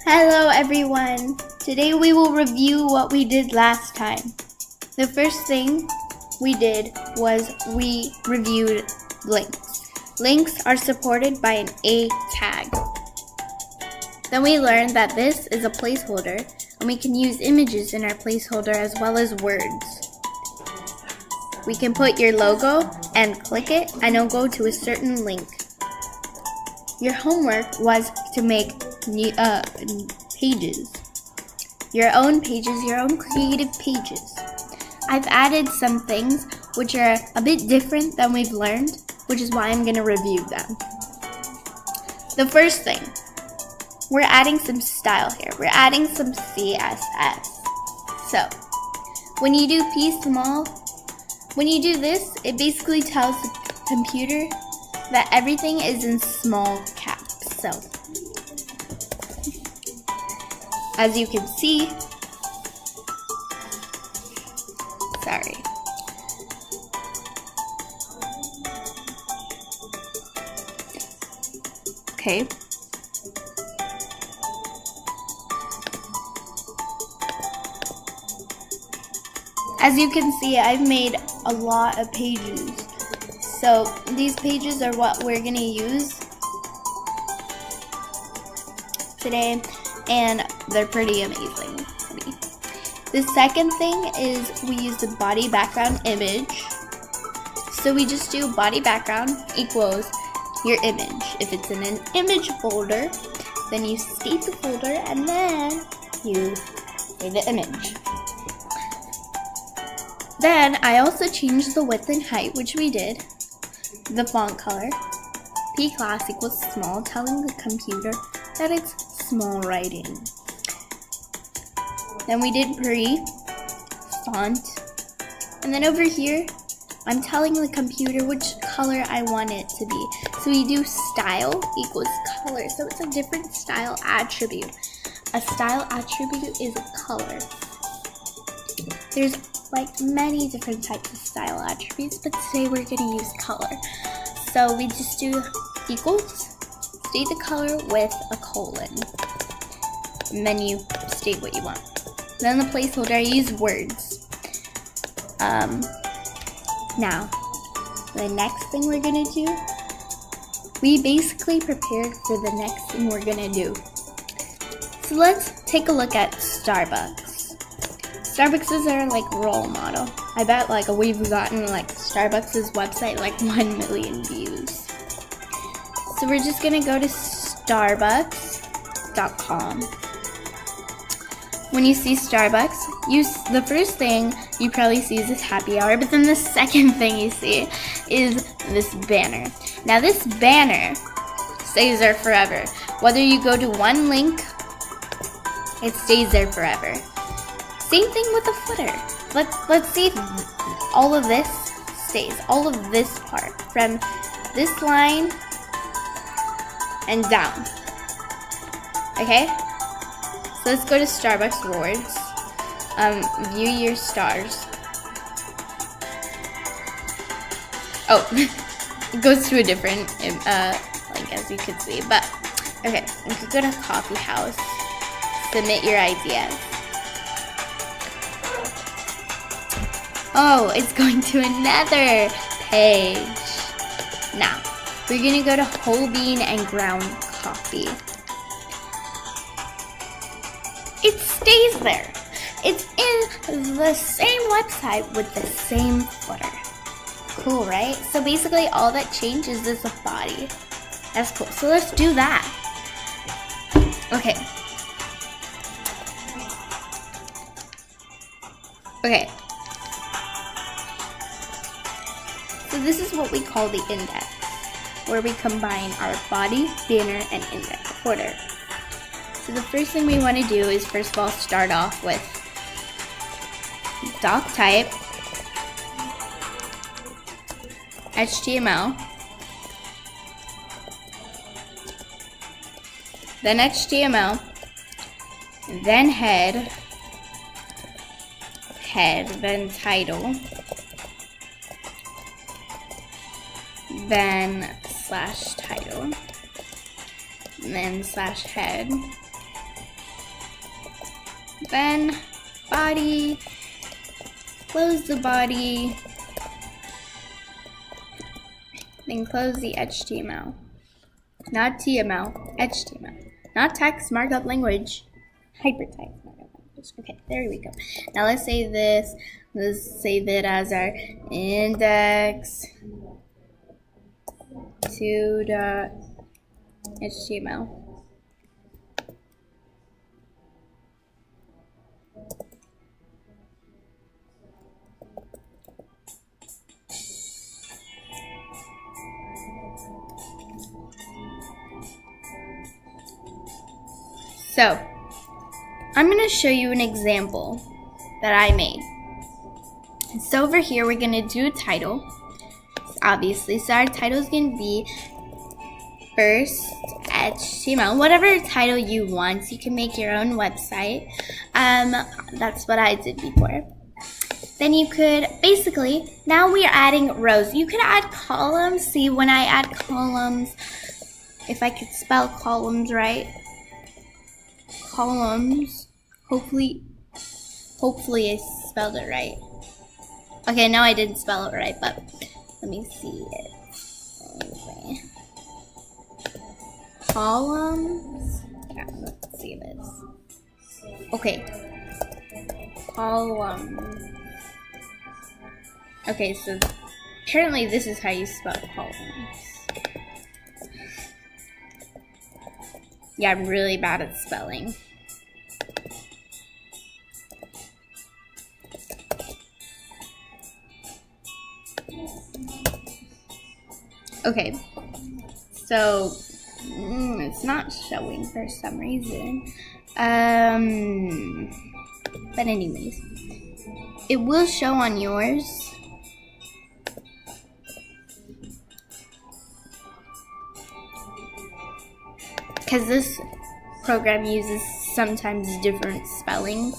Hello everyone! Today we will review what we did last time. The first thing we did was we reviewed links. Links are supported by an A tag. Then we learned that this is a placeholder and we can use images in our placeholder as well as words. We can put your logo and click it and it'll go to a certain link. Your homework was to make new pages. Your own pages, your own creative pages. I've added some things which are a bit different than we've learned, which is why I'm going to review them. The first thing, we're adding some style here. We're adding some CSS. So, when you do when you do this, it basically tells the computer that everything is in small caps. So, as you can see, okay. As you can see, I've made a lot of pages. So these pages are what we're going to use today, and they're pretty amazing for me. The second thing is we use the body background image. So we just do body background equals your image. If it's in an image folder, then you state the folder and then you say the image. Then I also changed the width and height, which we did. The font color, P class equals small, telling the computer that it's small writing. Then we did font, and then over here, I'm telling the computer which color I want it to be. So we do style equals color, so it's a different style attribute. A style attribute is a color. There's like many different types of style attributes, but today we're going to use color. So we just do equals, state the color with a colon, and then you state what you want. Then the placeholder, I use words. Now, the next thing we're going to do, we basically prepared for the next thing we're going to do. So let's take a look at Starbucks. Starbucks is our role model. I bet we've gotten Starbucks' website 1 million views. So we're just gonna go to starbucks.com. When you see Starbucks, the first thing you probably see is this happy hour, but then the second thing you see is this banner. Now this banner stays there forever. Whether you go to one link, it stays there forever. Same thing with the footer. Let's see if all of this stays. All of this part from this line and down. Okay? So let's go to Starbucks rewards. View your stars. Oh, it goes to a different link as you can see. But okay, you could go to coffee house. Submit your ideas. Oh, it's going to another page. Now, we're going to go to whole bean and ground coffee. It stays there. It's in the same website with the same footer. Cool, right? So basically all that changes is the body. That's cool. So let's do that. Okay. So this is what we call the index, where we combine our body, banner, and index footer. So the first thing we want to do is first of all start off with doc type, HTML, then HTML, then head, then title, then slash title, and then slash head, Then body, close the body, then close the HTML. Not TML, HTML. Not text markup language, hypertext markup language. Okay, there we go. Now let's save this. Let's save it as our index 2.html. So, I'm going to show you an example that I made. So over here, we're going to do a title, obviously. So our title is going to be first HTML, whatever title you want. You can make your own website. That's what I did before. Then you could, basically, now we are adding rows. You could add columns. See, when I add columns, if I could spell columns right. Columns. Hopefully I spelled it right. Okay, no, I didn't spell it right, but let me see it. Anyway. Columns. Yeah, let's see this. Okay. Columns. Okay, so apparently this is how you spell columns. Yeah, I'm really bad at spelling. Okay, so it's not showing for some reason. But anyways, it will show on yours. Because this program uses sometimes different spellings,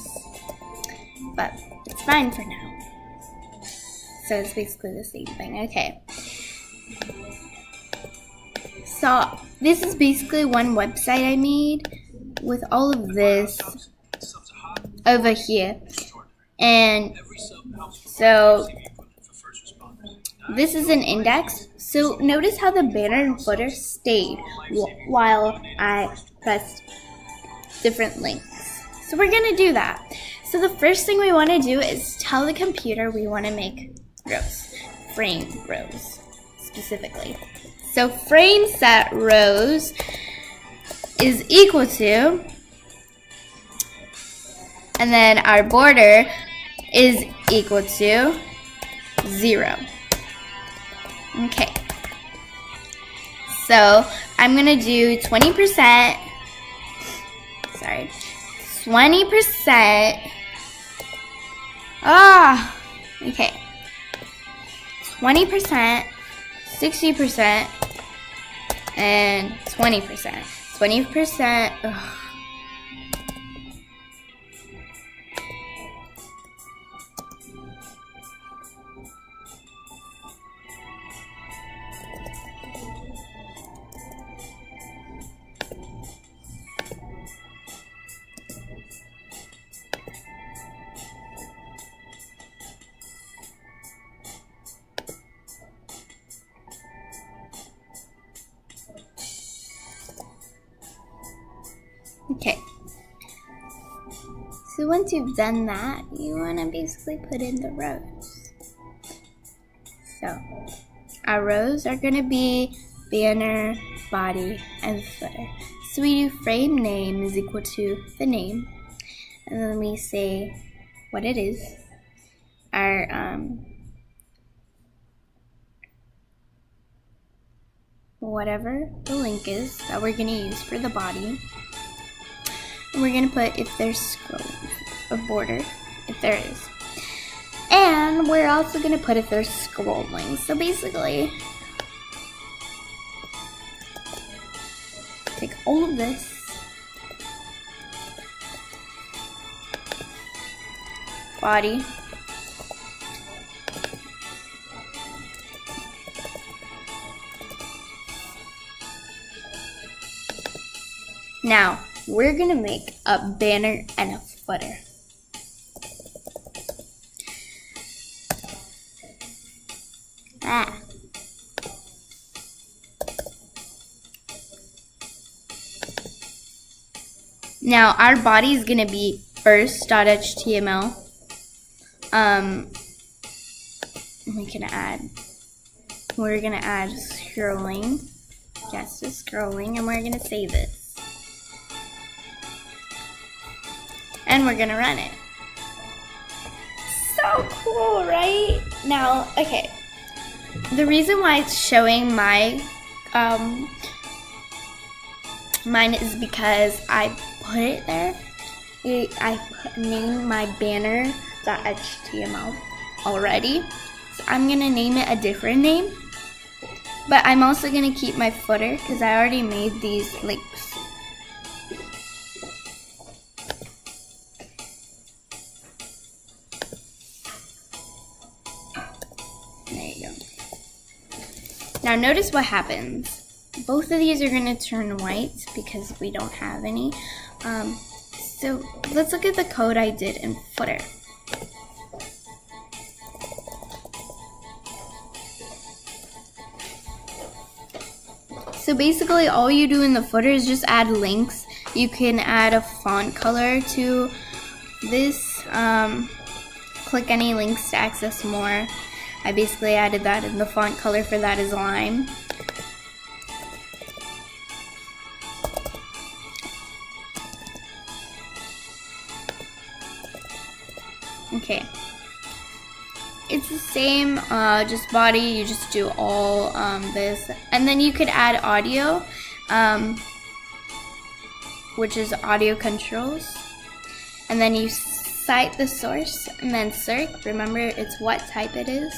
but it's fine for now. So it's basically the same thing. Okay. So this is basically one website I made with all of this over here. And so this is an index. So notice how the banner and footer stayed while I pressed different links. So we're going to do that. So the first thing we want to do is tell the computer we want to make rows, frame rows specifically. So frame set rows is equal to, and then our border is equal to 0. Okay. So I'm going to do 20%, sorry, 20%, okay, 20%, 60%, and 20%. 20%, okay. So once you've done that, you want to basically put in the rows. So our rows are going to be banner, body, and footer. So we do frame name is equal to the name, and then we say what it is. Our whatever the link is that we're going to use for the body. And we're going to put if there's a border, if there is. And we're also going to put if there's scrolling. So basically, take all of this, body, now we're gonna make a banner and a footer. Now our body is gonna be first.html. We're gonna add scrolling. Yes, just scrolling, and we're gonna save this. And we're gonna run it. So cool, right? Now, okay. The reason why it's showing my mine is because I put it there. I named my banner.html already. So I'm gonna name it a different name. But I'm also gonna keep my footer because I already made these links. There you go. Now notice what happens. Both of these are gonna turn white because we don't have any. So let's look at the code I did in footer. So basically all you do in the footer is just add links. You can add a font color to this. Click any links to access more. I basically added that, and the font color for that is lime. Okay. It's the same, just body, you just do all this. And then you could add audio, which is audio controls. And then you cite the source and then circ. Remember, it's what type it is.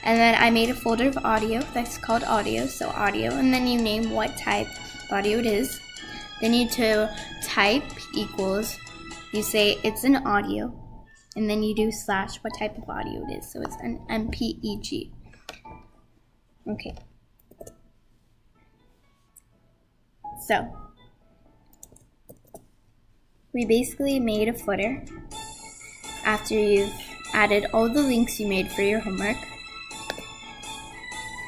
And then I made a folder of audio that's called audio, so audio. And then you name what type of audio it is. Then you do type equals, you say it's an audio. And then you do slash what type of audio it is. So it's an MPEG. Okay. So we basically made a footer after you've added all the links you made for your homework.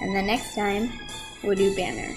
And the next time we'll do banner.